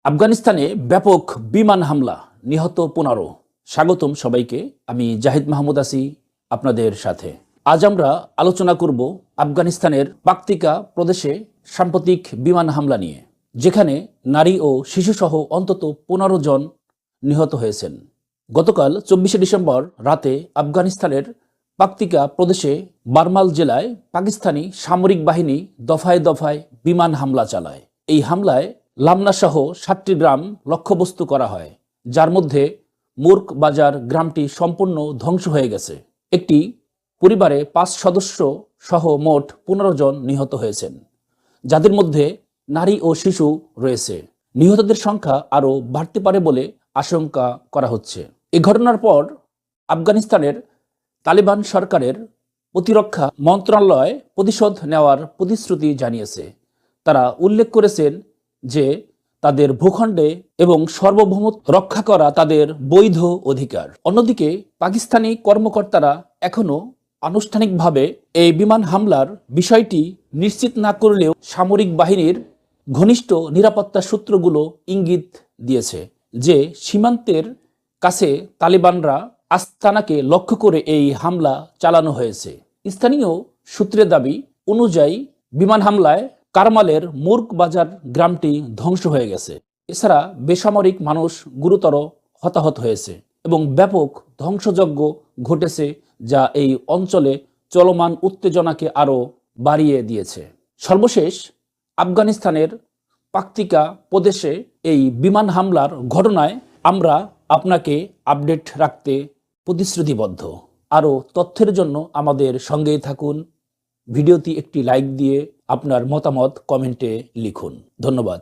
আফগানিস্তানে ব্যাপক বিমান হামলা, নিহত 15। স্বাগতম সবাইকে। আমি জাহিদ মাহমুদ আছি আপনাদের সাথে। আজ আমরা আলোচনা করব আফগানিস্তানের পাকতিকা প্রদেশে সাম্প্রতিক বিমান হামলা নিয়ে, যেখানে নারী ও শিশুসহ অন্তত 15 জন নিহত হয়েছেন। গতকাল 24 ডিসেম্বর রাতে আফগানিস্তানের পাকতিকা প্রদেশে বারমাল জেলায় পাকিস্তানি সামরিক বাহিনী দফায় দফায় বিমান হামলা চালায়। এই হামলায় লামনাসহ 7টি গ্রাম লক্ষ্যবস্তু করা হয়, যার মধ্যে মুর্ক বাজার গ্রামটি সম্পূর্ণ ধ্বংস হয়ে গেছে। একটি পরিবারে 5 সদস্য সহ মোট 15 জন নিহত হয়েছেন, যাদের মধ্যে নারী ও শিশু রয়েছে। নিহতদের সংখ্যা আরও বাড়তে পারে বলে আশঙ্কা করা হচ্ছে। এ ঘটনার পর আফগানিস্তানের তালিবান সরকারের প্রতিরক্ষা মন্ত্রণালয় প্রতিশোধ নেওয়ার প্রতিশ্রুতি জানিয়েছে। তারা উল্লেখ করেছেন যে তাদের ভূখণ্ডে এবং সার্বভৌমত্ব রক্ষা করা তাদের বৈধ অধিকার। অন্যদিকে পাকিস্তানি কর্মকর্তারা এখনও আনুষ্ঠানিকভাবে এই বিমান হামলার বিষয়টি নিশ্চিত না করলেও সামরিক বাহিনীর ঘনিষ্ঠ নিরাপত্তা সূত্রগুলো ইঙ্গিত দিয়েছে যে সীমান্তের কাছে তালিবানরা আস্তানাকে লক্ষ্য করে এই হামলা চালানো হয়েছে। স্থানীয় সূত্রের দাবি অনুযায়ী বিমান হামলায় কারমালের মুর্ক বাজার গ্রামটি ধ্বংস হয়ে গেছে। এছাড়া বেসামরিক মানুষ গুরুতর হতাহত হয়েছে এবং ব্যাপক ধ্বংসযজ্ঞ ঘটেছে, যা এই অঞ্চলে চলমান উত্তেজনাকে আরও বাড়িয়ে দিয়েছে। সর্বশেষ আফগানিস্তানের পাকতিকা প্রদেশে এই বিমান হামলার ঘটনায় আমরা আপনাকে আপডেট রাখতে প্রতিশ্রুতিবদ্ধ। আরও তথ্যের জন্য আমাদের সঙ্গেই থাকুন। ভিডিওটি একটি লাইক দিয়ে আপনার মতামত কমেন্টে লিখুন। ধন্যবাদ।